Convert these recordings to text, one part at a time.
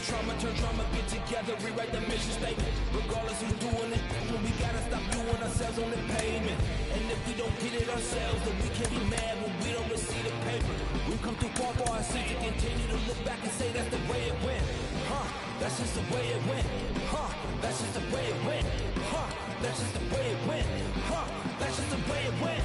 trauma, turn drama, get together, rewrite the mission statement. Regardless who's doing it, we gotta stop viewing ourselves on the pavement. And if we don't get it ourselves, then we can't be mad when we don't receive the paper. We've come too far for our sins to continue to look back and say that's the way it went. That's just the way it went. That's just the way it went. That's just the way it went. That's just the way it went.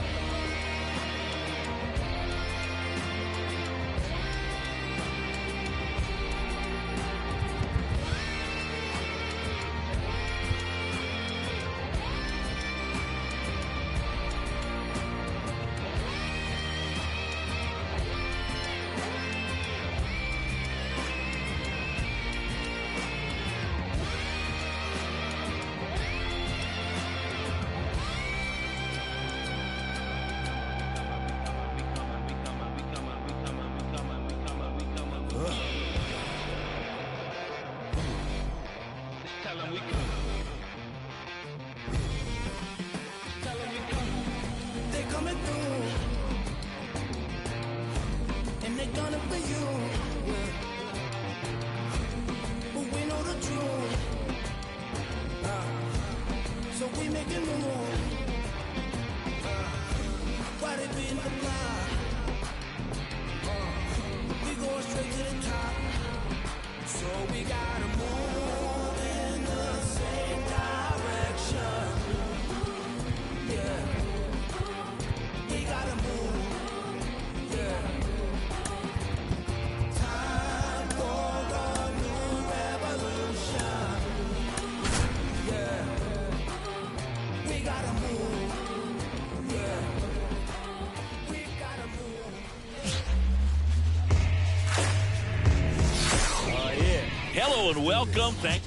Hello and welcome. Thanks.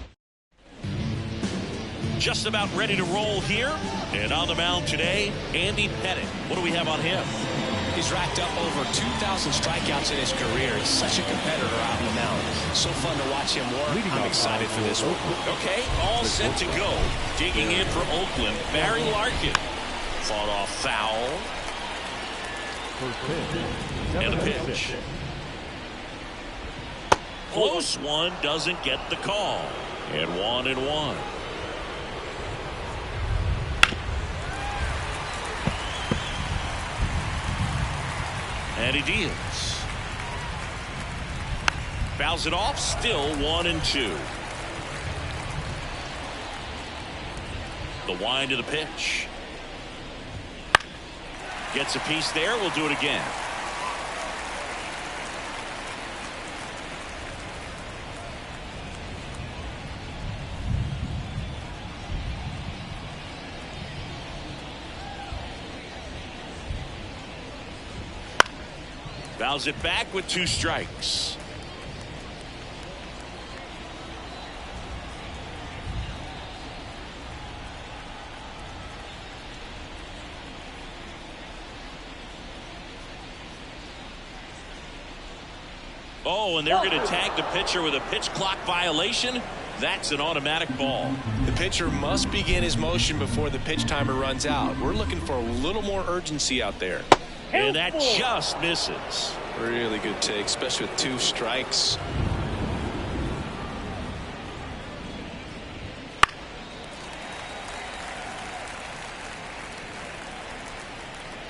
Just about ready to roll here. And on the mound today, Andy Pettitte. What do we have on him? He's racked up over 2,000 strikeouts in his career. He's such a competitor out on the mound. So fun to watch him work. I'm excited for this one. Okay, all set to go. Digging in for Oakland, Barry Larkin. Fought off foul. And a pitch. Close one, doesn't get the call. And 1-1. And he deals. Fouls it off, still 1-2. The wind of the pitch. Gets a piece there, we'll do it again. Fouls it back with 2 strikes. Oh, and they're going to tag the pitcher with a pitch clock violation. That's an automatic ball. The pitcher must begin his motion before the pitch timer runs out. We're looking for a little more urgency out there. And that just misses. Really good take, especially with 2 strikes.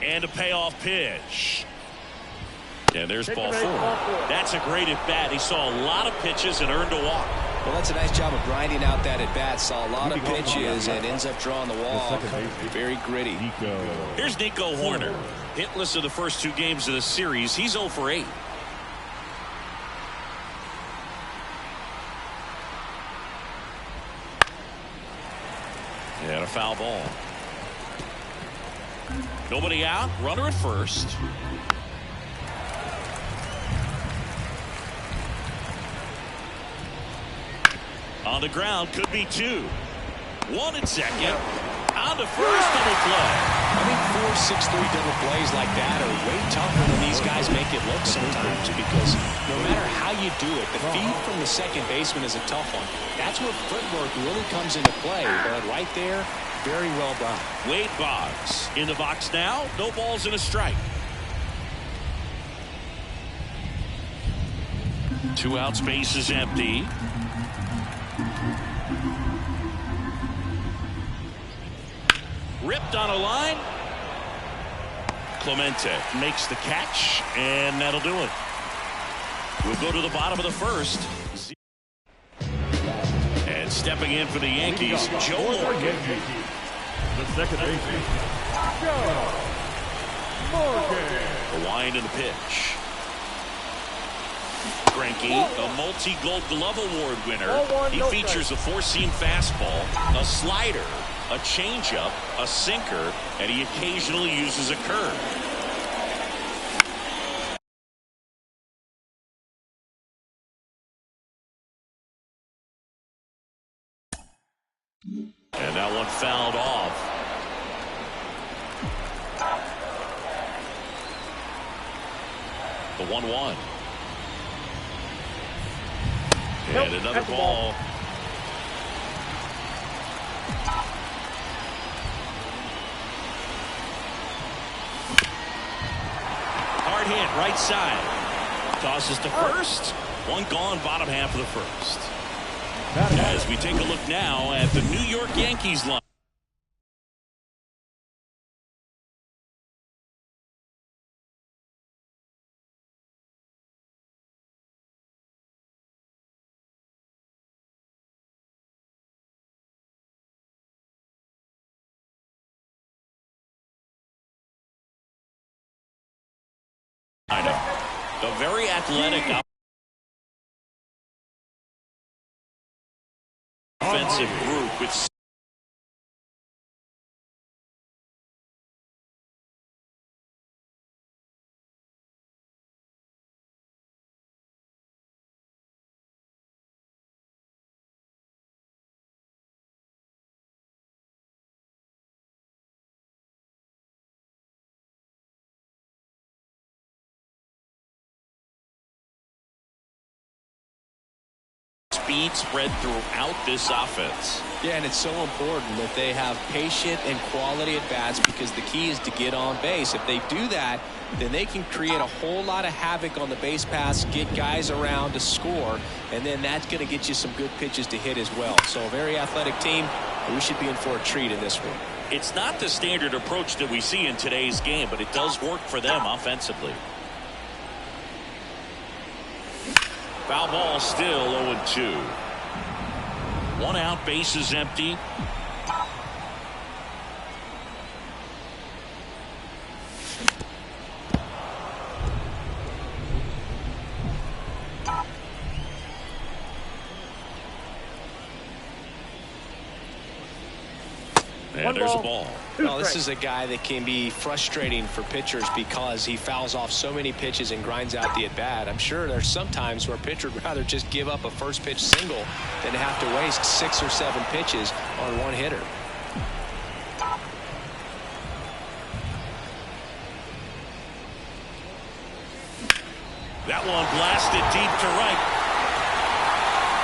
And a payoff pitch. And there's ball 4. That's a great at bat. He saw a lot of pitches and earned a walk. Well, that's a nice job of grinding out that at bat. Saw a lot of pitches and ends up drawing the walk. Very gritty. Here's Nico Horner. Hitless of the first 2 games of the series. He's 0 for 8. And a foul ball. Nobody out. Runner at first. On the ground, could be 2. 1 at second. On to first, double play. I think 4-6-3 double plays like that are way tougher than these guys make it look sometimes, because no matter how you do it, the feed from the second baseman is a tough one. That's where footwork really comes into play. But right there, very well done. Wade Boggs in the box now. No balls and a strike. 2 outs, base is empty. Ripped on a line. Clemente makes the catch, and that'll do it. We'll go to the bottom of the first. And stepping in for the Yankees, Joe Morgan. The second baseman, Joe Morgan. The wind and the pitch. Greinke, a multi-Gold Glove Award winner. He features a four-seam fastball, a slider, a changeup, a sinker, and he occasionally uses a curve. And that one fouled off. The 1-1. And another ball. Hard hit, right side. Tosses to first. One gone, bottom half of the first. As we take a look now at the New York Yankees line. I know. The very athletic offensive group with speed spread throughout this offense. Yeah, and it's so important that they have patient and quality at bats, because the key is to get on base. If they do that, then they can create a whole lot of havoc on the base paths, get guys around to score, and then that's going to get you some good pitches to hit as well. So a very athletic team. We should be in for a treat in this one. It's not the standard approach that we see in today's game, but it does work for them offensively. Foul ball, still 0-2. 1 out, base is empty. And there's a ball. Well, this is a guy that can be frustrating for pitchers because he fouls off so many pitches and grinds out the at-bat. I'm sure there's some times where a pitcher would rather just give up a first pitch single than have to waste 6 or 7 pitches on one hitter. That one blasted deep to right.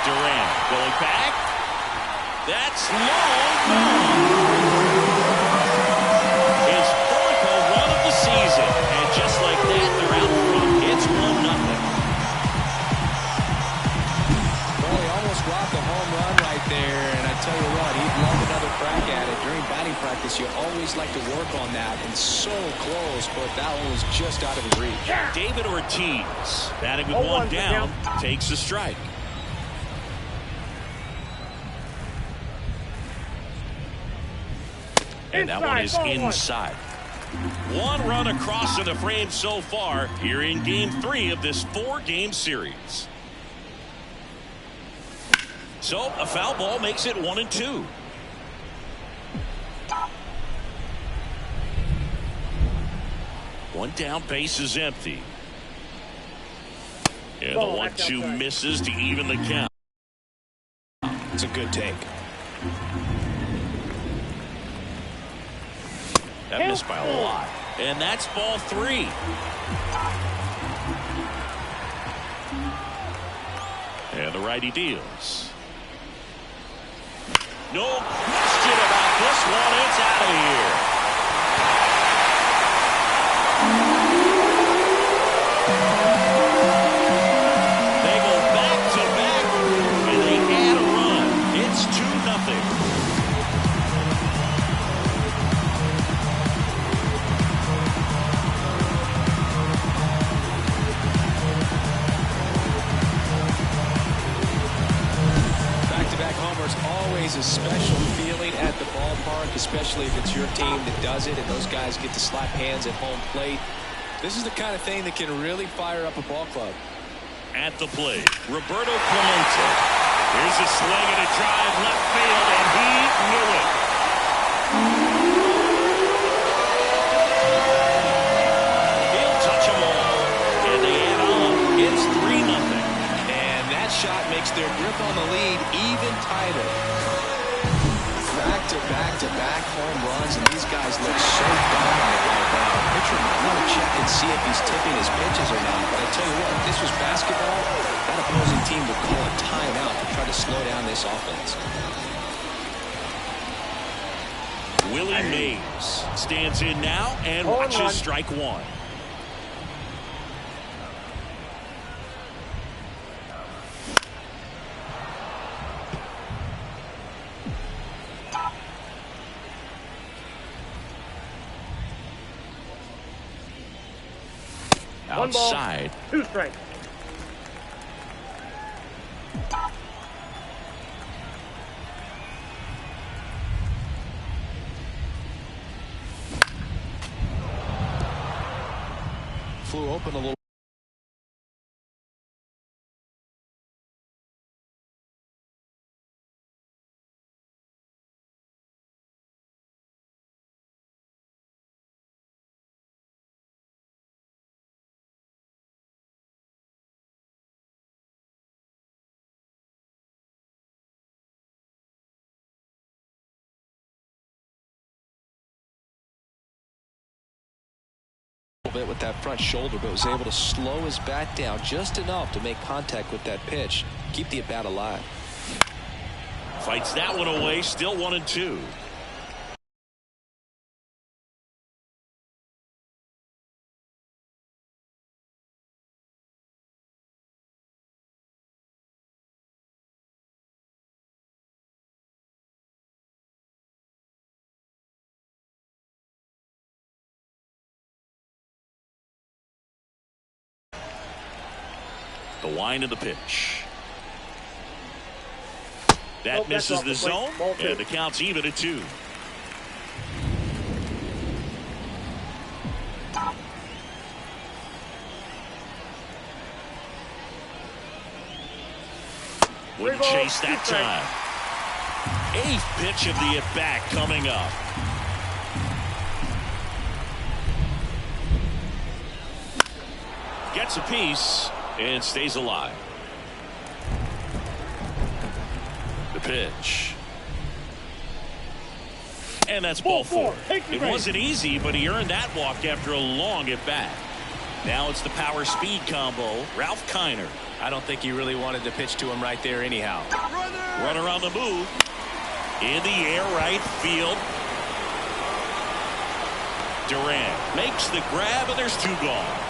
Durant going back. That's long. His 4th home run of the season. And just like that, they're out front. It's 1-0. Well, he almost rocked a home run right there. And I tell you what, he'd love another crack at it. During batting practice, you always like to work on that. And so close, but that one was just out of his reach. David Ortiz, batting with 1 down, takes a strike. And that one is inside. 1 run across to the frame so far here in game 3 of this 4-game series. So a foul ball makes it 1-2. One down, base is empty. And the 1-2 misses to even the count. It's a good take. That missed by a lot. And that's ball 3. And the righty deals. No question about this one. It's out of here. They go always a special feeling at the ballpark, especially if it's your team that does it and those guys get to slap hands at home plate. This is the kind of thing that can really fire up a ball club. At the plate, Roberto Clemente. Here's a swing and a drive left field, and he knew it. He'll touch them all, and they add on. It's 3-0. And that shot makes their grip on the lead even tighter. Back-to-back-to-back home runs, and these guys look so dominant right now. Pitcher might want to check and see if he's tipping his pitches or not. But I tell you what, if this was basketball, that opposing team would call a timeout to try to slow down this offense. Willie Mays stands in now and watches strike one. Outside. 2 strikes. Flew open a little. Bit with that front shoulder, but was able to slow his bat down just enough to make contact with that pitch, keep the at bat alive. Fights that one away, still 1-2. The wind of the pitch. That misses the zone, and the count's even at 2. Wouldn't chase that time. 8th pitch of the at-bat coming up. Gets a piece and stays alive. The pitch. And that's ball 4. It wasn't easy, but he earned that walk after a long at-bat. Now it's the power-speed combo. Ralph Kiner. I don't think he really wanted to pitch to him right there anyhow. Runner on the move. In the air, right field. Durant makes the grab, and there's 2 gone.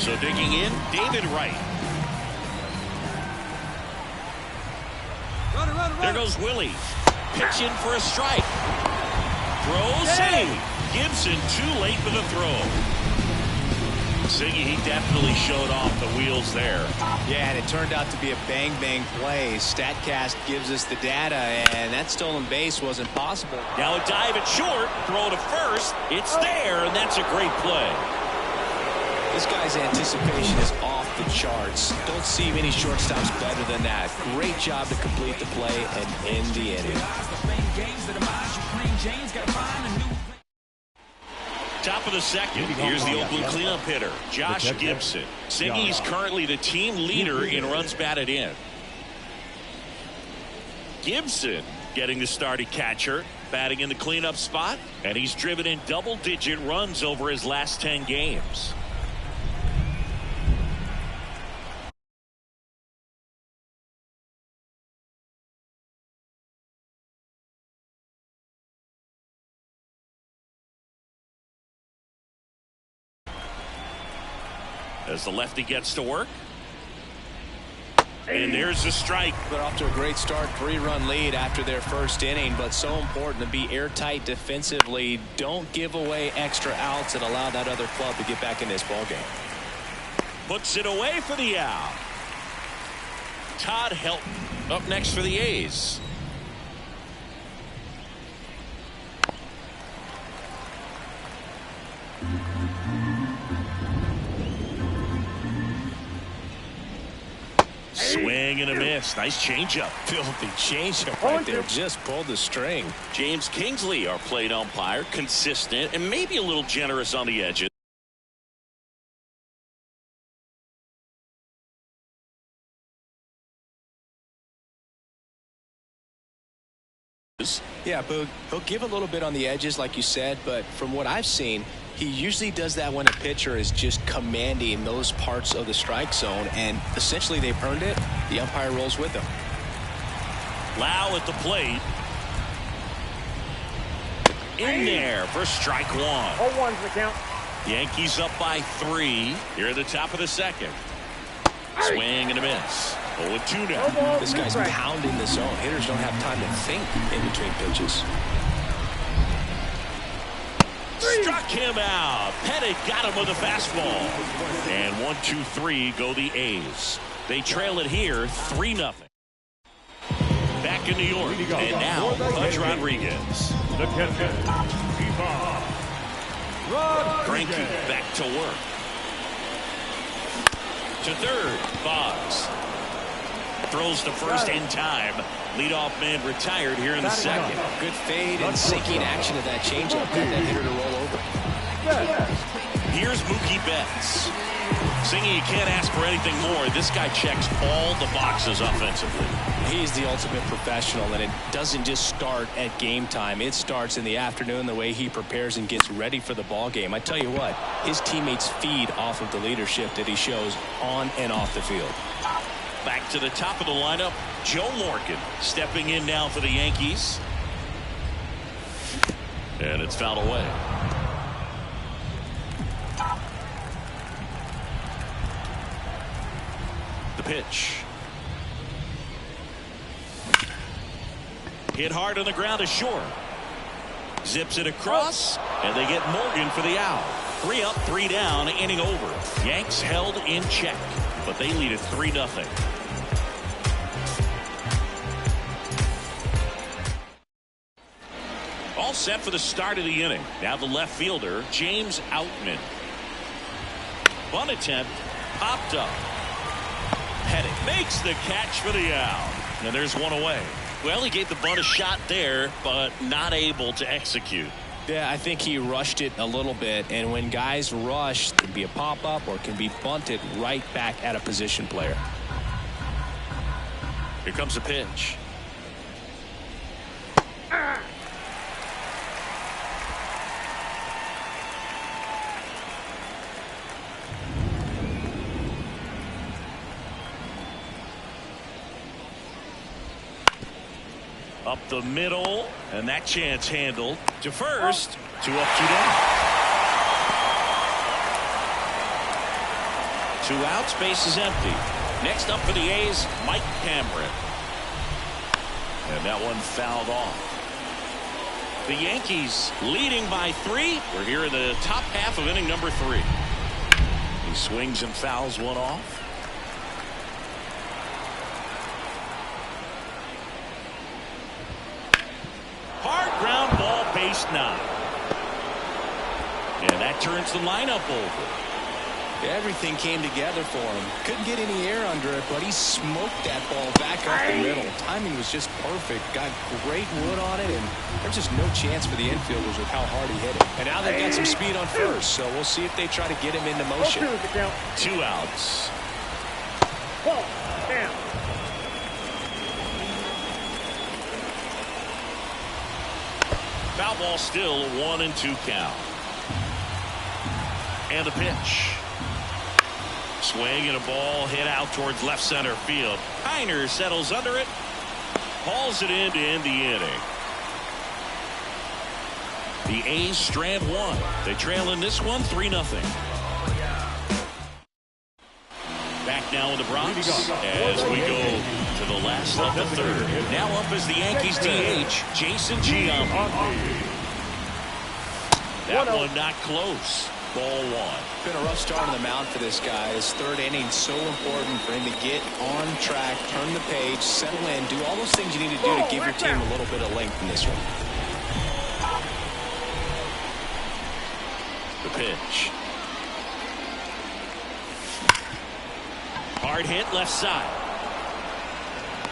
So digging in, David Wright. There goes Willie. Pitch in for a strike. Throws in. Gibson too late for the throw. Ziggy, he definitely showed off the wheels there. Yeah, and it turned out to be a bang-bang play. StatCast gives us the data, and that stolen base wasn't possible. Now a dive at short. Throw to first. It's there, and that's a great play. This guy's anticipation is off the charts. Don't see many shortstops better than that. Great job to complete the play and end the inning. Top of the second. Here's the Oakland cleanup hitter, Josh Gibson. Ziggy's currently the team leader in runs batted in. Gibson getting the start at catcher, batting in the cleanup spot, and he's driven in double-digit runs over his last 10 games. As the lefty gets to work. And there's a strike. They're off to a great start, 3-run lead after their first inning, but so important to be airtight defensively. Don't give away extra outs and allow that other club to get back in this ballgame. puts it away for the out. Todd Helton up next for the A's. Swing and a miss. Nice changeup. Filthy changeup right there. Just pulled the string. James Kingsley, our plate umpire, consistent and maybe a little generous on the edges. Yeah, Boog, he'll give a little bit on the edges, like you said, but from what I've seen, he usually does that when a pitcher is just commanding those parts of the strike zone, and essentially they've earned it. The umpire rolls with them. Lau at the plate. In there for strike one. 0-1's the count. Yankees up by 3 here at the top of the second. Swing and a miss. 0-2 now. This guy's pounding the zone. Hitters don't have time to think in between pitches. Struck him out. Pettit got him with a fastball. And 1-2-3 go the A's. They trail it here 3-0. Back in New York. And now Pudge Rodriguez. The catcher, Greinke back to work. To third. Boggs. Throws to first in time. Leadoff man retired here in the second. Good fade and sinking action of that changeup. Got that hitter to roll over. Here's Mookie Betts. Singing, you can't ask for anything more. This guy checks all the boxes offensively. He's the ultimate professional, and it doesn't just start at game time. It starts in the afternoon, the way he prepares and gets ready for the ball game. I tell you what, his teammates feed off of the leadership that he shows on and off the field. Back to the top of the lineup, Joe Morgan stepping in now for the Yankees. And it's fouled away. The pitch. Hit hard on the ground to short. Zips it across, and they get Morgan for the out. 3 up, 3 down, inning over. Yanks held in check, but they lead it 3-0. All set for the start of the inning. Now the left fielder, James Outman. Bunt attempt, popped up. Pettit makes the catch for the out. And there's one away. Well, he gave the bunt a shot there, but not able to execute. Yeah, I think he rushed it a little bit, and when guys rush, it can be a pop-up or it can be bunted right back at a position player. Here comes the pitch. Up the middle, and that chance handled. To first, 2 up, 2 down. 2 outs, base is empty. Next up for the A's, Mike Cameron. And that one fouled off. The Yankees leading by 3. We're here in the top half of inning number 3. He swings and fouls one off. Hard ground ball, base 9. And that turns the lineup over. Everything came together for him. Couldn't get any air under it, but he smoked that ball back up the middle. Timing was just perfect. Got great wood on it, and there's just no chance for the infielders with how hard he hit it. And now they've got some speed on first, so we'll see if they try to get him into motion. 2 outs. Ball, down. Foul ball still, 1-2 count. And the pitch. Swing and a ball hit out towards left center field. Kiner settles under it. Hauls it in to end the inning. The A's strand 1. They trail in this one 3-0. Back now in the Bronx as we go to the last of the third. Now up is the Yankees DH, Jason Giambi. That one not close. Ball one. Been a rough start on the mound for this guy. His third inning so important for him to get on track, turn the page, settle in, do all those things you need to do to give your team a little bit of length in this one. The pitch. Hard hit left side.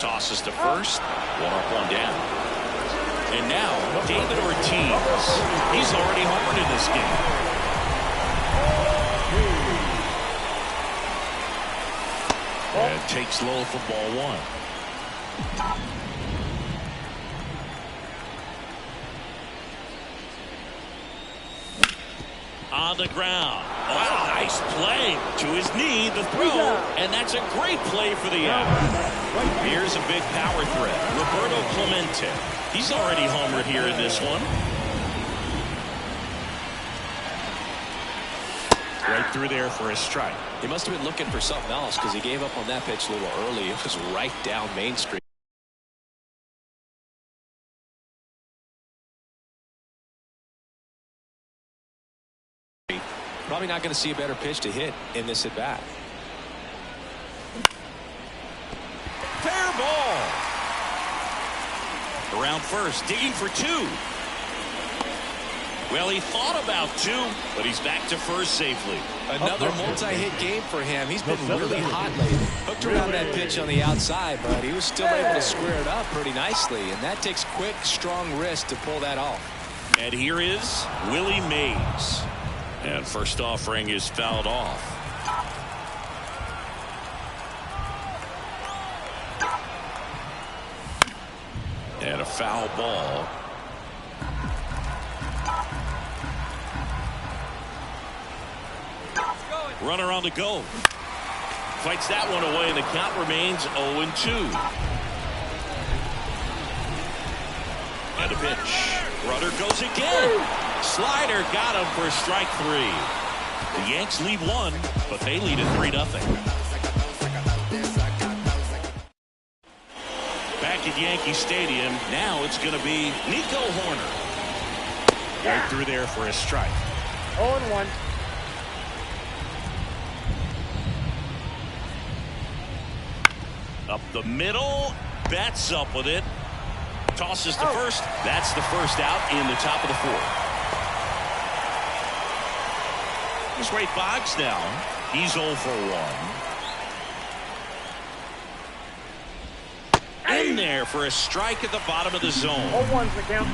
Tosses to first. One up, one down. And now David Ortiz. He's already homered in this game. And takes low for ball one. On the ground. Wow, nice play. To his knee, the throw. And that's a great play for the out. Here's a big power threat. Roberto Clemente. He's already homered here in this one. Right through there for a strike. He must have been looking for something else because he gave up on that pitch a little early. It was right down Main Street. Probably not going to see a better pitch to hit in this at bat. Fair ball. Around first, digging for two. Well, he thought about two, but he's back to first safely. Another multi-hit game for him. He's been really hot lately. Hooked around that pitch on the outside, but he was still able to square it up pretty nicely. And that takes quick, strong wrist to pull that off. And here is Willie Mays. And first offering is fouled off. And a foul ball. Runner on the go. Fights that one away, and the count remains 0-2. And a pitch. Runner goes again. Slider got him for strike three. The Yanks lead one, but they lead at 3-0. Back at Yankee Stadium, now it's going to be Nico Horner. Right through there for a strike. 0-1. Up the middle, bats up with it. Tosses to first. That's the first out in the top of the fourth. Here's Ray Boggs now. He's 0 for 1. In there for a strike at the bottom of the zone. 0-1's the count.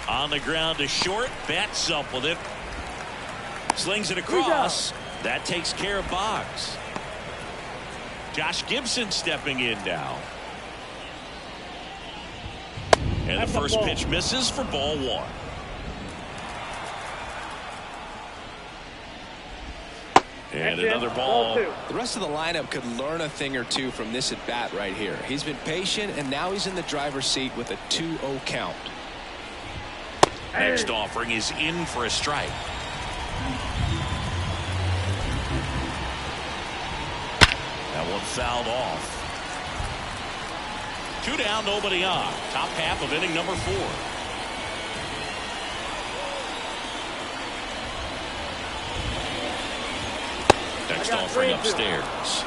On the ground to short, bats up with it. Slings it across. That takes care of Boggs. Josh Gibson stepping in now. And the first pitch misses for ball one. And another ball. The rest of the lineup could learn a thing or two from this at bat right here. He's been patient, and now he's in the driver's seat with a 2-0 count. Next offering is in for a strike. That one fouled off. 2 down, nobody on. Top half of inning number 4. Next offering upstairs.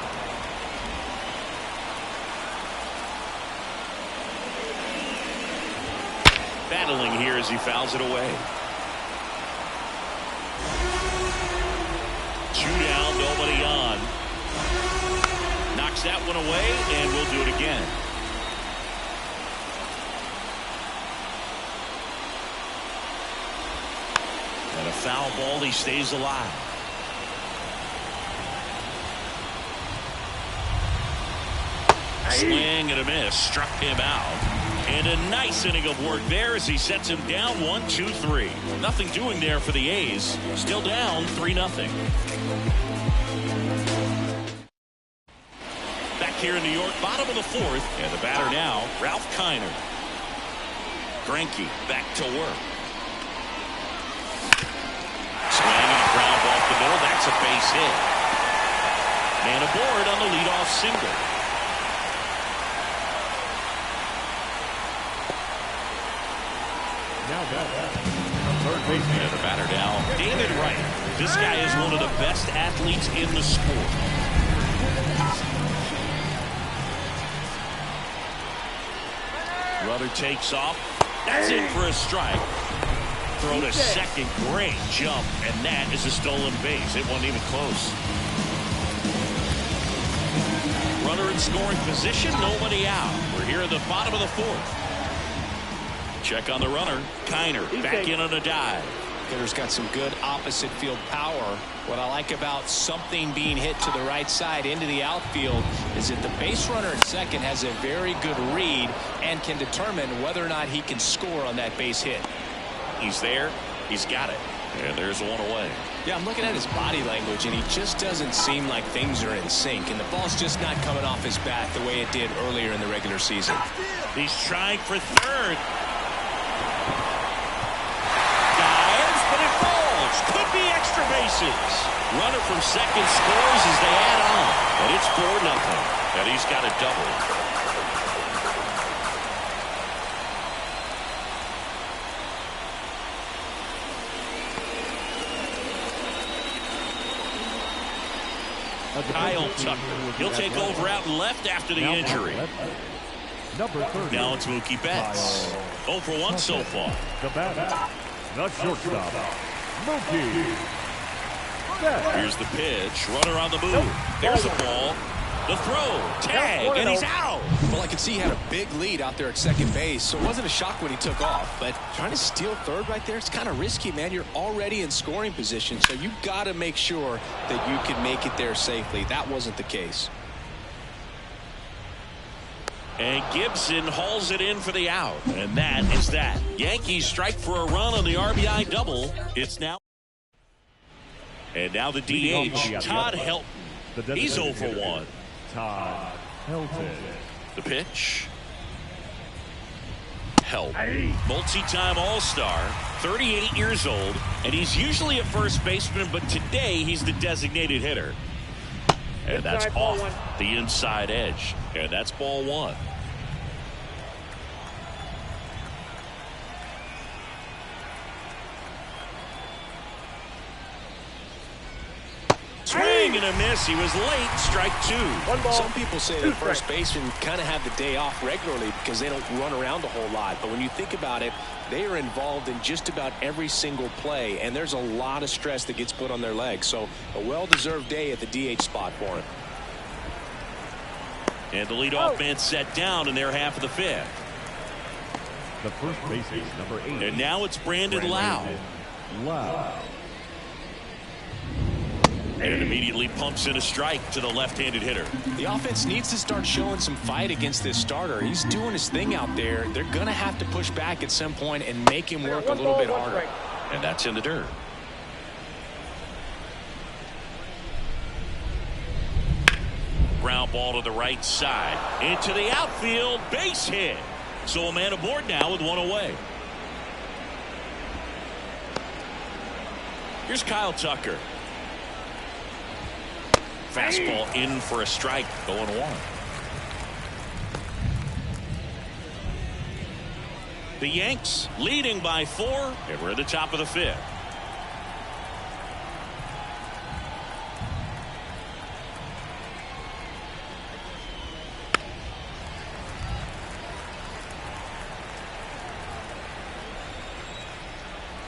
Battling here as he fouls it away. 2 down, nobody on. Knocks that one away, and we'll do it again. And a foul ball, he stays alive. Swing and a miss, struck him out. And a nice inning of work there as he sets him down 1-2-3. Nothing doing there for the A's. Still down 3-0. Here in New York, bottom of the 4th, and the batter now, Ralph Kiner. Greinke back to work. Swing and a ground ball up the middle. That's a base hit. And aboard on the leadoff single. Now that. Third baseman. And the batter now, David Wright. This guy is one of the best athletes in the sport. Runner takes off. That's in for a strike. Throw to second. Great jump. And that is a stolen base. It wasn't even close. Runner in scoring position. Nobody out. We're here at the bottom of the fourth. Check on the runner. Kiner back in on a dive. Hitter's got some good opposite field power. What I like about something being hit to the right side into the outfield is that the base runner at second has a very good read and can determine whether or not he can score on that base hit. He's there. He's got it. And there's one away. Yeah, I'm looking at his body language, and he just doesn't seem like things are in sync, and the ball's just not coming off his bat the way it did earlier in the regular season. He's trying for third. Dives, but it falls. Could be extra bases. Runner from second scores as they add on. And it's 4-0. And he's got a double. Kyle Tucker. He'll take over out and left after the injury. Now it's Mookie Betts. 0 for 1 so far. The batter, the shortstop, Mookie Betts. Here's the pitch. Runner on the move. There's the ball. The throw. Tag. And he's out. Well, I could see he had a big lead out there at second base, so it wasn't a shock when he took off. But trying to steal third right there, it's kind of risky, man. You're already in scoring position, so you got to make sure that you can make it there safely. That wasn't the case. And Gibson hauls it in for the out. And that is that. Yankees strike for a run on the RBI double. It's now. And now the DH, Todd Helton. He's 0 for 1. Todd Helton. The pitch. Helton. Multi-time All-Star. 38 years old. And he's usually a first baseman, but today he's the designated hitter. And that's off the inside edge. And that's ball one. Swing and a miss. He was late. Strike two. Some people say that first basemen kind of have the day off regularly because they don't run around a whole lot. But when you think about it, they are involved in just about every single play, and there's a lot of stress that gets put on their legs. So a well-deserved day at the DH spot for him. And the leadoff man set down in their half of the fifth. The first baseman, number 8. And now it's Brandon Lau. And immediately pumps in a strike to the left-handed hitter. The offense needs to start showing some fight against this starter. He's doing his thing out there. They're going to have to push back at some point and make him work a little bit harder. And that's in the dirt. Ground ball to the right side. Into the outfield. Base hit. So a man aboard now with one away. Here's Kyle Tucker. Fastball in for a strike. 0-1. The Yanks leading by 4. And we're at the top of the fifth.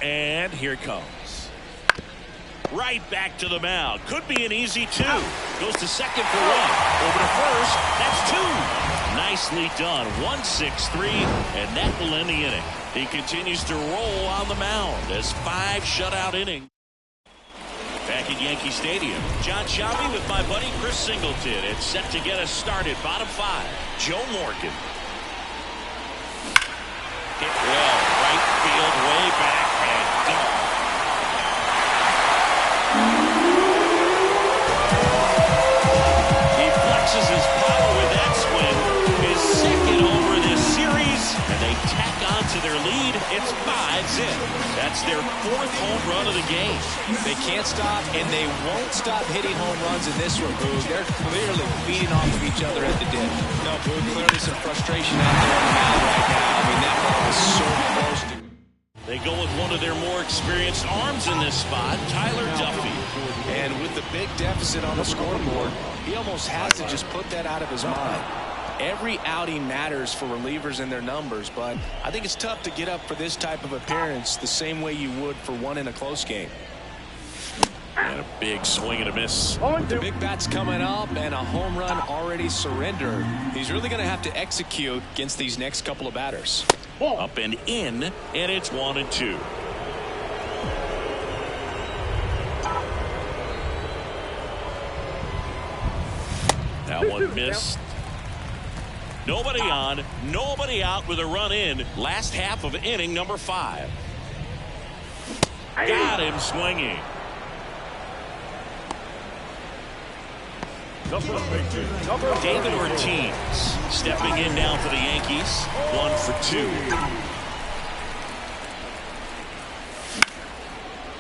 And here it comes. Right back to the mound. Could be an easy 2. Goes to second for 1. Over to first. That's 2. Nicely done. 1-6-3. And that will end the inning. He continues to roll on the mound as 5 shutout innings. Back at Yankee Stadium. John Shelby with my buddy Chris Singleton. It's set to get us started. Bottom 5. Joe Morgan. Hit well. Right field way back and gone. He flexes his power with that swing. His second over this series. And they tack on to their lead. It's 5-zip. That's their 4th home run of the game. They can't stop, and they won't stop hitting home runs in this one, Boog. They're clearly feeding off of each other at the dip. No, Boog, clearly some frustration out there on the mound right now. I mean, that ball was so close to... They go with one of their more experienced arms in this spot, Tyler Duffy. And with the big deficit on the scoreboard, he almost has to just put that out of his mind. Every outing matters for relievers and their numbers, but I think it's tough to get up for this type of appearance the same way you would for one in a close game. And a big swing and a miss. The big bat's coming up and a home run already surrendered. He's really going to have to execute against these next couple of batters. Up and in, and it's 1-2. That one missed. Nobody on, nobody out with a run in. Last half of inning number 5. Got him swinging. David Ortiz stepping in now for the Yankees. 1 for 2.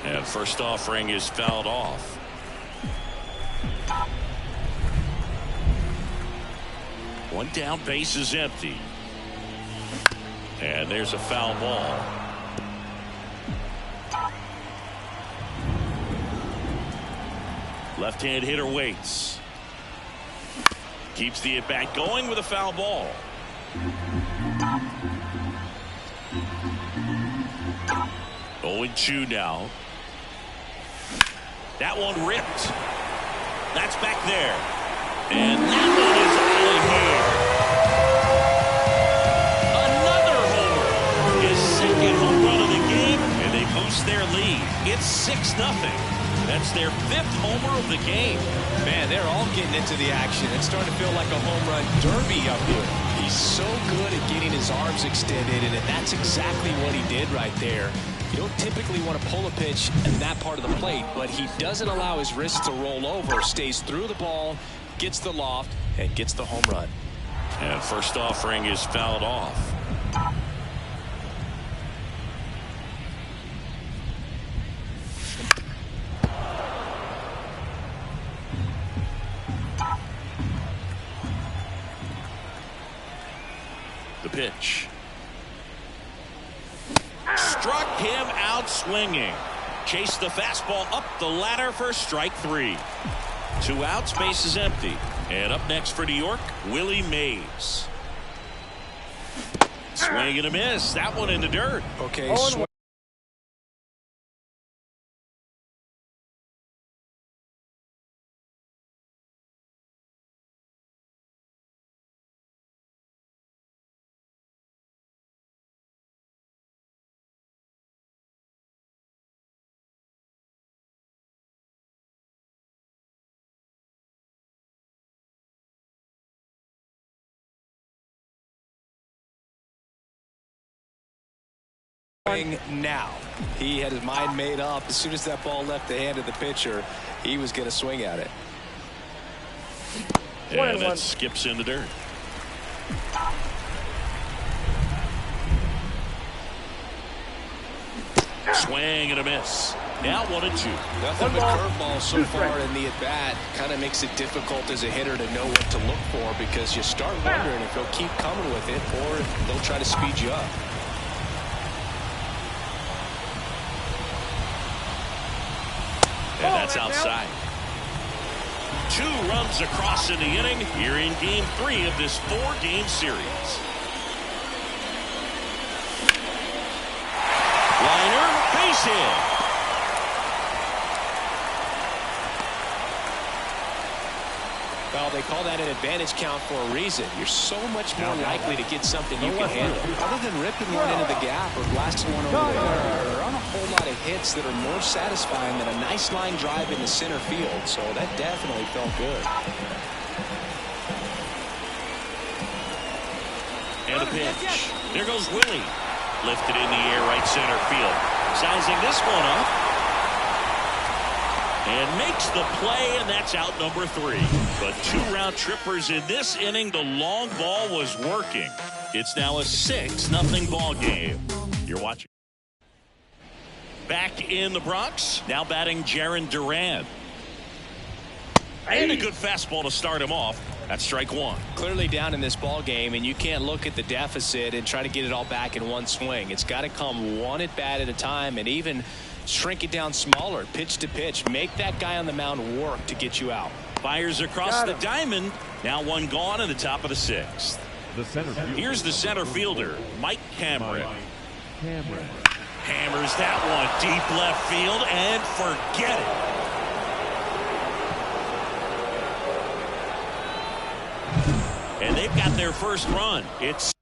And first offering is fouled off. One down, base is empty. And there's a foul ball. Left-hand hitter waits. Keeps the at-bat going with a foul ball. Going 2 now. That one ripped. That's back there. And that one is out of here. Another homer. His second home run of the game, and they boost their lead. It's 6-0. That's their 5th homer of the game. Man, they're all getting into the action. It's starting to feel like a home run derby up here. He's so good at getting his arms extended, and that's exactly what he did right there. You don't typically want to pull a pitch in that part of the plate, but he doesn't allow his wrists to roll over, stays through the ball, gets the loft, and gets the home run. And first offering is fouled off. The pitch. Struck him out swinging. Chased the fastball up the ladder for strike 3. 2 outs, base is empty. And up next for New York, Willie Mays. Swing and a miss. That one in the dirt. Okay, now. He had his mind made up. As soon as that ball left the hand of the pitcher, he was going to swing at it. And that skips in the dirt. Swing and a miss. Now 1-2. Nothing but curveballs so far in the at-bat. Kind of makes it difficult as a hitter to know what to look for, because you start wondering if he'll keep coming with it or if they'll try to speed you up. And that's outside. 2 runs across in the inning here in game 3 of this 4-game series. Liner, base hit. Well, they call that an advantage count for a reason. You're so much more likely to get something you can handle. Other than ripping one into the gap or blasting one over there, there aren't a whole lot of hits that are more satisfying than a nice line drive into center field. So that definitely felt good. And a pitch. There goes Willie. Lifted in the air, right center field. Sizing this one up. And makes the play, and that's out number 3. But 2 round trippers in this inning. The long ball was working. It's now a 6-0 ball game. You're watching. Back in the Bronx. Now batting Jarren Duran. And a good fastball to start him off. That's strike one. Clearly down in this ball game, and you can't look at the deficit and try to get it all back in one swing. It's got to come one at bat at a time, and even shrink it down smaller, pitch to pitch. Make that guy on the mound work to get you out. Fires across the diamond. Now one gone in the top of the sixth. The center fielder. Here's the center fielder, Mike Cameron. Cameron. Hammers that one deep left field and forget it. And they've got their first run. It's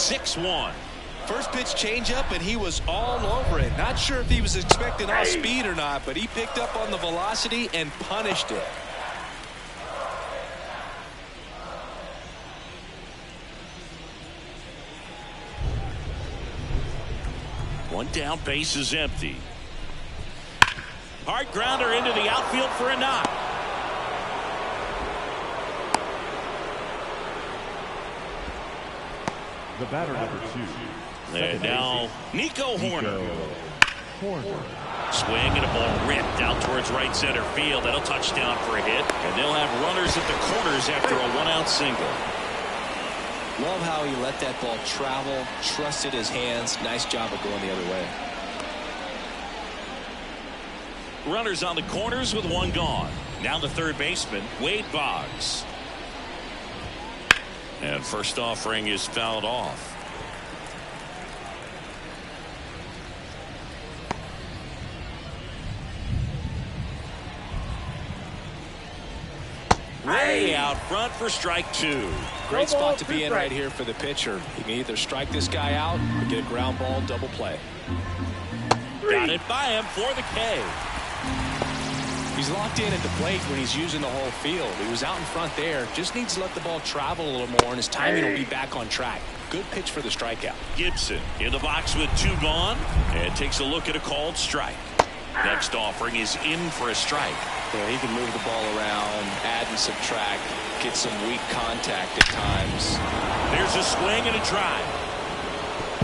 6-1. First pitch changeup, and he was all over it. Not sure if he was expecting all speed or not, but he picked up on the velocity and punished it. One down, base is empty. Hard grounder into the outfield for a knock. The batter, number 2. And now Nico Horner. Horner. Swing and a ball ripped out towards right center field. That'll touchdown for a hit. And they'll have runners at the corners after a 1-out single. Love how he let that ball travel, trusted his hands. Nice job of going the other way. Runners on the corners with one gone. Now the third baseman, Wade Boggs. And first offering is fouled off. Way out front for strike 2. Great spot to be in right here for the pitcher. He can either strike this guy out or get a ground ball double play. Got it by him for the K. He's locked in at the plate when he's using the whole field. He was out in front there. Just needs to let the ball travel a little more, and his timing will be back on track. Good pitch for the strikeout. Gibson in the box with 2 gone and takes a look at a called strike. Next offering is in for a strike. Yeah, he can move the ball around, add and subtract, get some weak contact at times. There's a swing and a drive.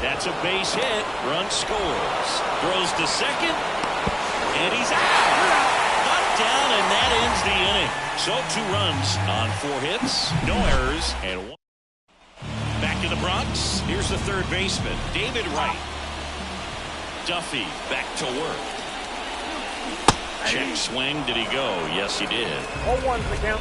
That's a base hit. Run scores. Throws to second, and he's out. Knocked down, and that ends the inning. So 2 runs on 4 hits, no errors, and 1. Back in the Bronx, here's the third baseman, David Wright. Duffy back to work. Check swing. Did he go? Yes, he did. 0-1 for the count.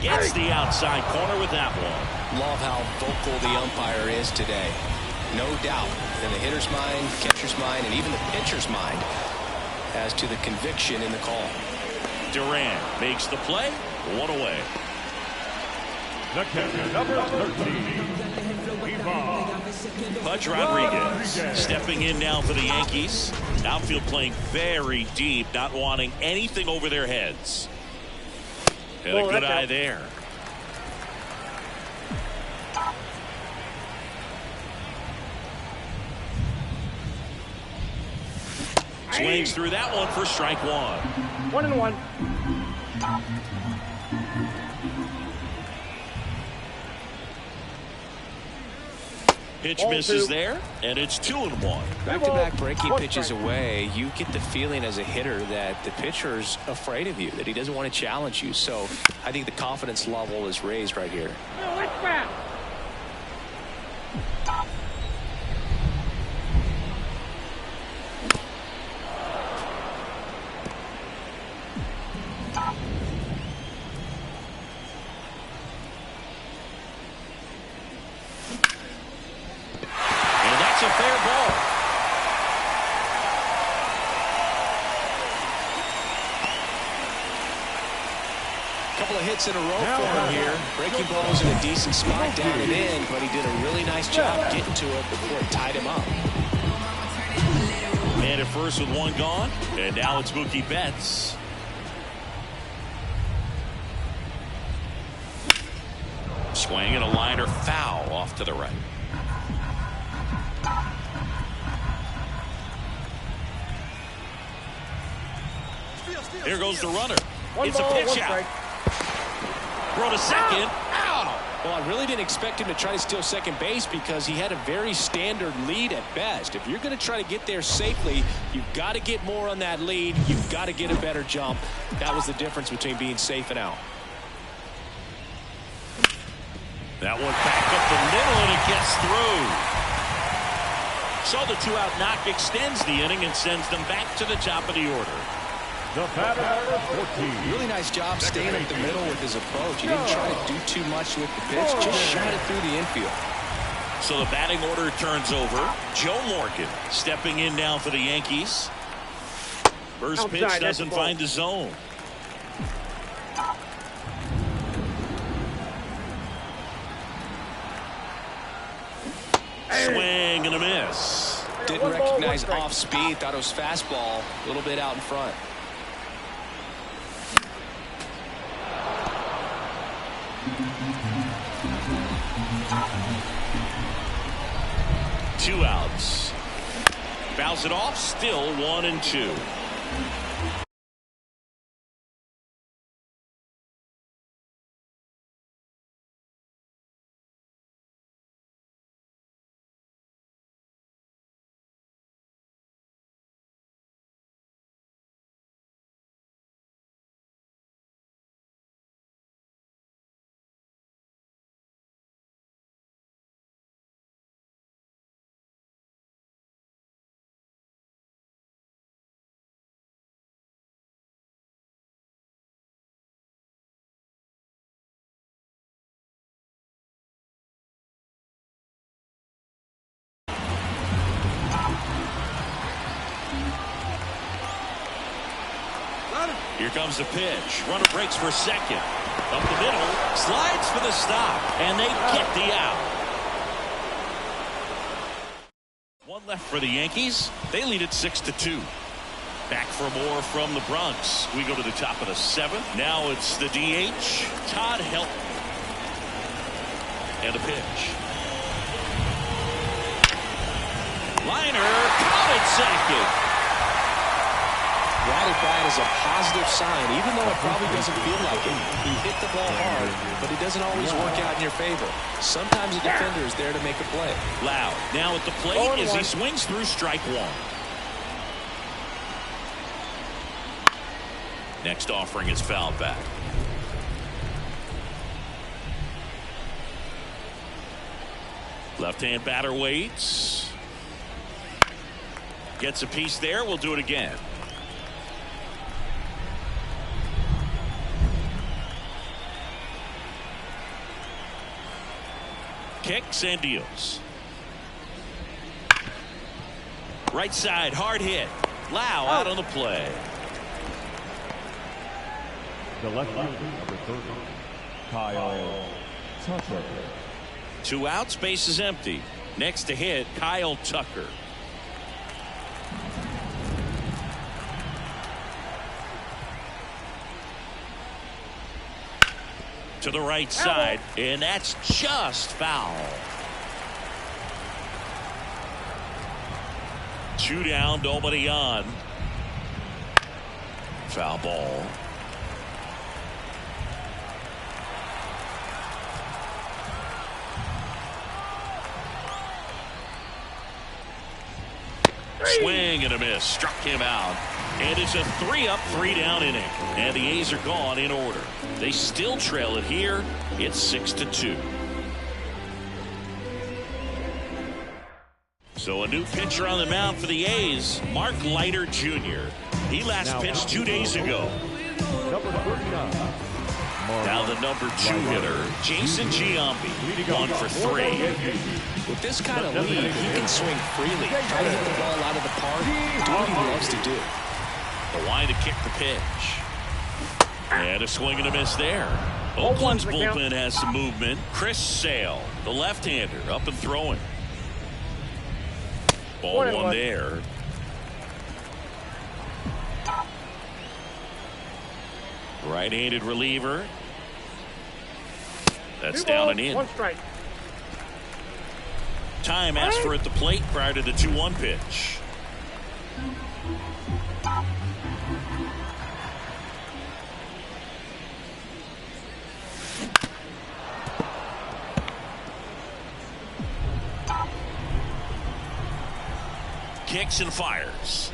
Gets the outside corner with that one. Love how vocal the umpire is today. No doubt in the hitter's mind, catcher's mind, and even the pitcher's mind as to the conviction in the call. Duran makes the play. 1 away. The catcher, number 13. Pudge Rodriguez stepping in now for the Yankees. Outfield playing very deep, not wanting anything over their heads. And a good eye there. Swings through that one for strike 1. 1-1. Pitch misses there, and it's 2-1. Back-to-back breaking pitches away, you get the feeling as a hitter that the pitcher's afraid of you, that he doesn't want to challenge you. So I think the confidence level is raised right here. A fair ball. Couple of hits in a row for him here. Breaking balls in a decent spot down and in, but he did a really nice job getting to it before it tied him up. Man at first with 1 gone, and now it's Mookie Betts. Swing and a liner foul off to the right. Here goes the runner. It's a pitch out. Throw to second. Ow! Well, I really didn't expect him to try to steal second base because he had a very standard lead at best. If you're going to try to get there safely, you've got to get more on that lead. You've got to get a better jump. That was the difference between being safe and out. That one back up the middle, and it gets through. So the 2-out knock extends the inning and sends them back to the top of the order. The batter, number 14. Really nice job staying up the middle with his approach. He didn't try to do too much with the pitch, just shot it through the infield. So the batting order turns over. Joe Morgan stepping in now for the Yankees. First pitch doesn't find the zone. Swing and a miss. Didn't recognize off speed. Thought it was fastball. A little bit out in front. Two outs. Fouls it off. Still 1-2. Here comes the pitch. Runner breaks for second. Up the middle. Slides for the stop. And they get the out. One left for the Yankees. They lead it 6-2. Back for more from the Bronx. We go to the top of the 7th. Now it's the DH, Todd Helton. And a pitch. Liner, caught at second. Brought it back as a positive sign, even though it probably doesn't feel like it. He hit the ball hard, but it doesn't always work out in your favor. Sometimes a defender is there to make a play. Loud now at the plate as he swings through strike one. Next offering is fouled back. Left-hand batter waits. Gets a piece there. We'll do it again. Kicks and deals. Right side, hard hit. Lau out on the play. The left fielder, number 30, Kyle Tucker. 2 outs, base is empty. Next to hit, Kyle Tucker. To the right side, and that's just foul. 2 down, nobody on. Foul ball. Swing and a miss. Struck him out. And it's a 3-up, 3-down inning. And the A's are gone in order. They still trail it here. It's 6-2. So a new pitcher on the mound for the A's, Mark Leiter Jr. He last pitched 2 days ago. Number 39. Now the number 2 hitter, Jason Giambi, 1 for 3. With this kind of lead, he can swing freely, try to hit the ball out of the park, do what he loves to do. The line to kick the pitch. And a swing and a miss there. Oakland's bullpen has some movement. Chris Sale, the left-hander, up and throwing. Ball 1 there. Right-handed reliever. That's down and in. 1 strike. Time asked for at the plate prior to the 2-1 pitch. Kicks and fires.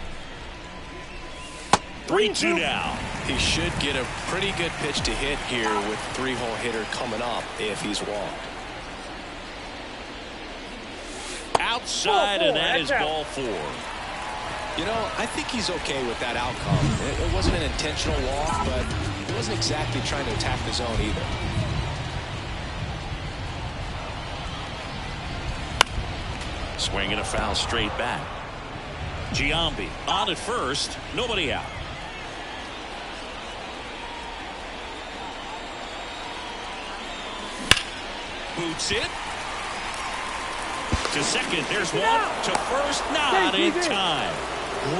3-2 now. He should get a pretty good pitch to hit here with 3-hole hitter coming up if he's walked. Outside, and that is ball 4. You know, I think he's okay with that outcome. It wasn't an intentional walk, but he wasn't exactly trying to attack the zone either. Swinging a foul straight back. Giambi on at first, nobody out. Boots it. To second, there's one. To first, not in time.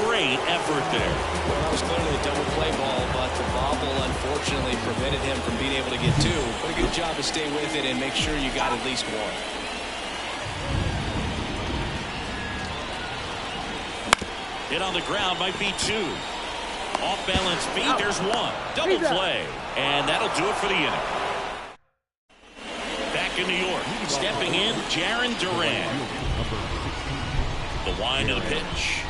Great effort there. Well, that was clearly a double play ball, but the bobble unfortunately prevented him from being able to get two. But a good job to stay with it and make sure you got at least one. Hit on the ground might be two. Off balance feet, there's one. Double play. And that'll do it for the inning. Back in New York, stepping in, Jarren Duran. The wind of the pitch.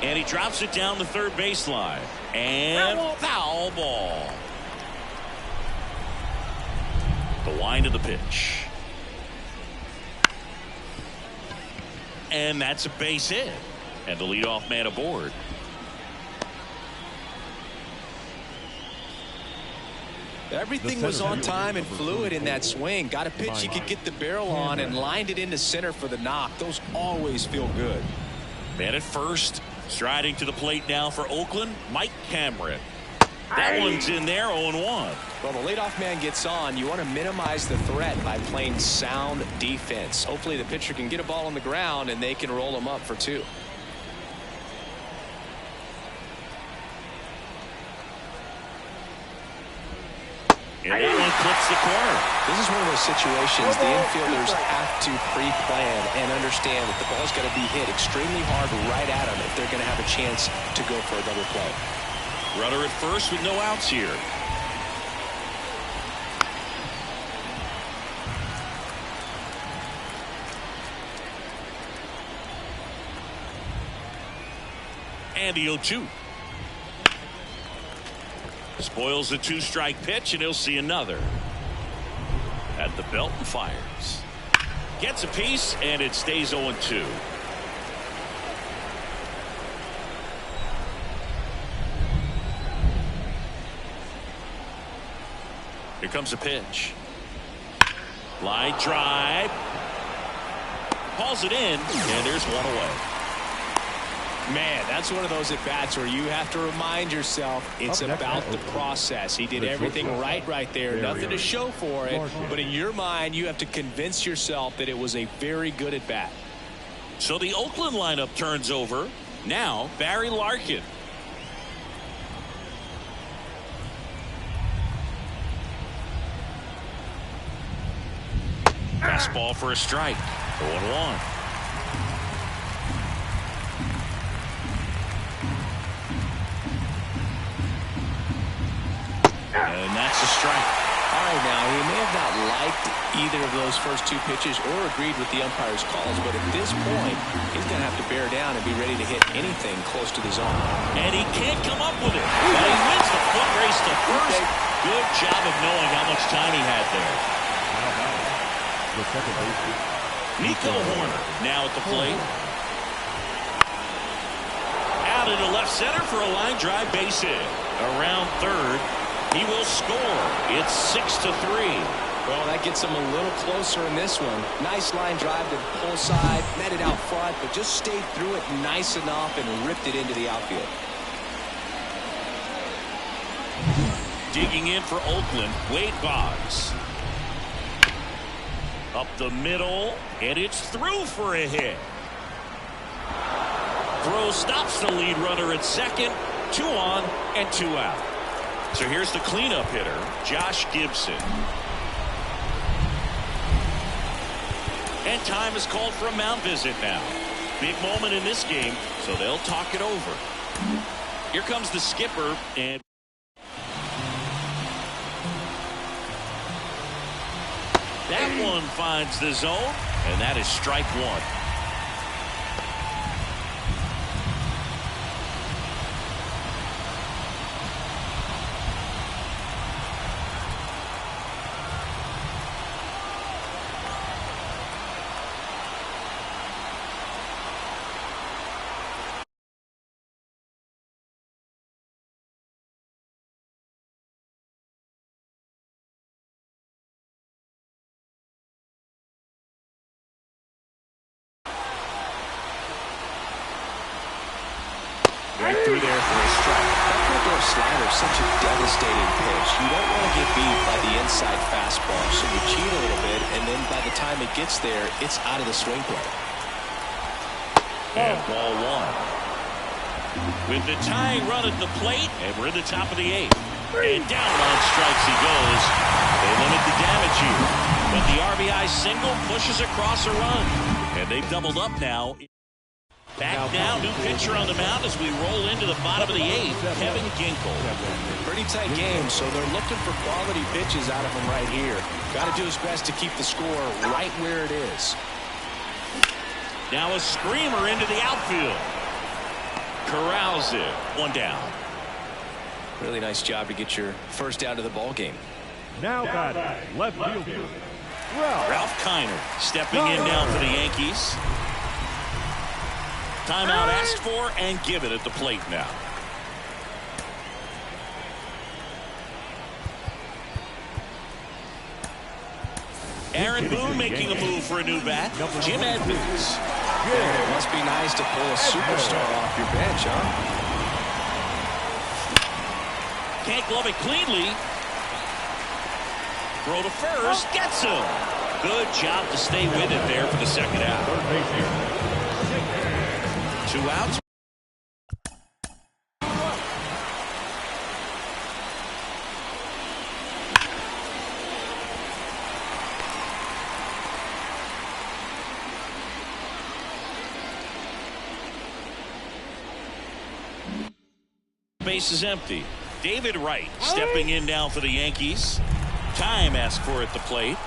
And he drops it down the third baseline. And foul ball. The wind of the pitch. And that's a base hit. And the leadoff man aboard. Everything was on time and fluid in that swing. Got a pitch he could get the barrel on and lined it into center for the knock. Those always feel good. Man at first. Striding to the plate now for Oakland, Mike Cameron. That one's in there, 0-1. Well, the leadoff man gets on. You want to minimize the threat by playing sound defense. Hopefully the pitcher can get a ball on the ground and they can roll him up for two. And that one clips the corner. This is one of those situations the infielders have to pre-plan and understand that the ball's got to be hit extremely hard right at them if they're going to have a chance to go for a double play. Runner at first with no outs here. And the 0-2. Spoils the two-strike pitch, and he'll see another. At the belt and fires. Gets a piece, and it stays 0-2. Here comes a pitch. Line drive. Calls it in, and there's one away. Man, that's one of those at-bats where you have to remind yourself it's about the process. He did everything right there. Nothing to show for it. But in your mind, you have to convince yourself that it was a very good at-bat. So the Oakland lineup turns over. Now, Barry Larkin. Fastball for a strike. 0-1. And that's a strike. All right, now, he may have not liked either of those first two pitches or agreed with the umpire's calls, but at this point, he's going to have to bear down and be ready to hit anything close to the zone. And he can't come up with it. But he wins the foot race to first. Good job of knowing how much time he had there. The second baseman, Nico Horner now at the plate. Out into left center for a line drive base hit. Around third. He will score. It's 6-3. Well, that gets him a little closer in this one. Nice line drive to the pull side, met it out front, but just stayed through it nice enough and ripped it into the outfield. Digging in for Oakland, Wade Boggs. Up the middle, and it's through for a hit. Throw stops the lead runner at second. 2 on and 2 out. So here's the cleanup hitter, Josh Gibson. And time is called for a mound visit now. Big moment in this game, so they'll talk it over. Here comes the skipper, and that one finds the zone, and that is strike one. Right through there for a strike. That outdoor slider is such a devastating pitch. You don't want to get beat by the inside fastball, so you cheat a little bit, and then by the time it gets there, it's out of the swing play. And ball one. With the tying run at the plate, and we're in the top of the 8th. And down on strikes he goes. They limit the damage here. But the RBI single pushes across a run. And they've doubled up now. Back now, new pitcher on the mound as we roll into the bottom of the 8th, Kevin Ginkel. Pretty tight game, so they're looking for quality pitches out of him right here. Got to do his best to keep the score right where it is. Now a screamer into the outfield. Corrals it. One down. Really nice job to get your first out of the ball game. Now batting, left fielder, Ralph Kiner stepping in now for the Yankees. Timeout asked for and given at the plate now. Aaron Boone making a move for a new bat. Jim Edmonds. It must be nice to pull a superstar off your bench, huh? Can't glove it cleanly. Throw to first. Gets him. Good job to stay with it there for the second out. 2 outs. Base is empty. David Wright stepping in now for the Yankees. Time asked for at the plate.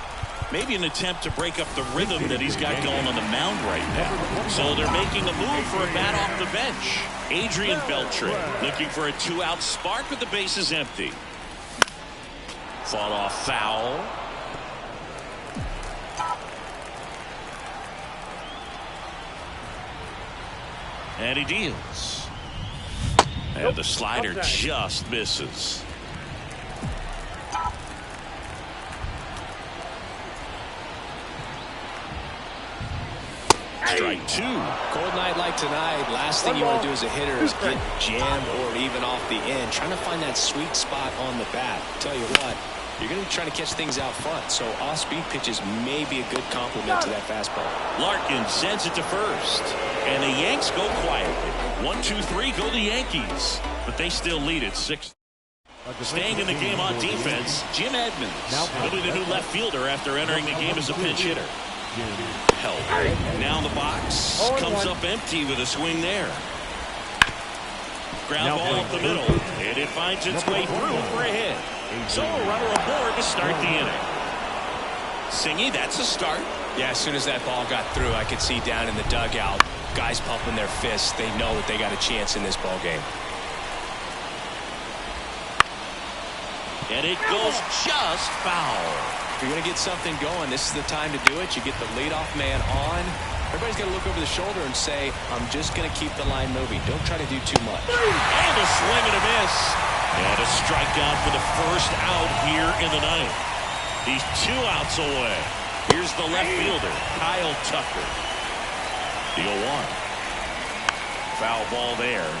Maybe an attempt to break up the rhythm that he's got going on the mound right now. So they're making a move for a bat off the bench. Adrian Beltre looking for a 2-out spark with the bases empty. Fought off foul. And he deals. And the slider just misses. Strike 2. Cold night like tonight, last thing you want to do as a hitter is get jammed or even off the end. Trying to find that sweet spot on the bat. Tell you what, you're going to be trying to catch things out front, so off-speed pitches may be a good complement to that fastball. Larkin sends it to first, and the Yanks go quietly. 1-2-3 go the Yankees, but they still lead at 6. Staying in the game on defense, Jim Edmonds, really the new left fielder after entering the game as a pinch hitter. Help. Now in the box. Comes up empty with a swing there. Ground ball up the middle. And it finds its way through for a hit. So a runner aboard to start the inning. Singy, that's a start. Yeah, as soon as that ball got through, I could see down in the dugout, guys pumping their fists. They know that they got a chance in this ball game. And it goes just foul. If you're going to get something going, this is the time to do it. You get the leadoff man on. Everybody's got to look over the shoulder and say, I'm just going to keep the line moving. Don't try to do too much. And a swing and a miss. And a strikeout for the first out here in the ninth. He's 2 outs away. Here's the left fielder, Kyle Tucker. The 0-1. Foul ball there.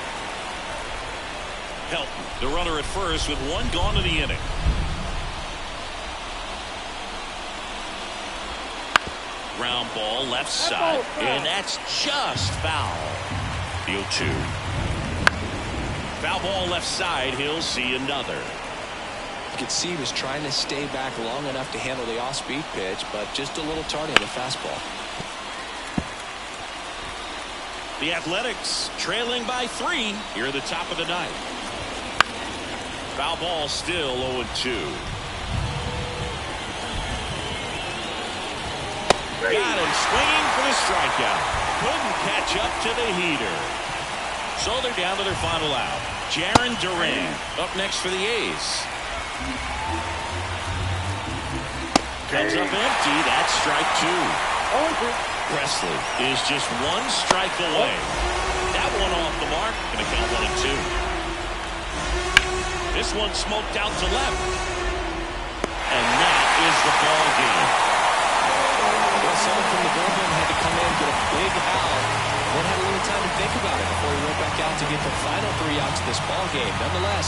Helton, the runner at first with 1 gone in the inning. Ground ball left side, and that's just foul. The 0-2. Foul ball left side. He'll see another. You could see he was trying to stay back long enough to handle the off-speed pitch, but just a little tardy on the fastball. The Athletics trailing by 3 here at the top of the ninth. Foul ball still 0-2. Got him swinging for the strikeout. Couldn't catch up to the heater. So they're down to their final out. Jarren Duran up next for the A's. Comes up empty. That's strike 2. Presley is just 1 strike away. That one off the mark. Going to count 1-2. This one smoked out to left. And that is the ball game. Well, someone from the bullpen had to come in, get a big out, then had a little time to think about it before he went back out to get the final 3 outs of this ball game. Nonetheless,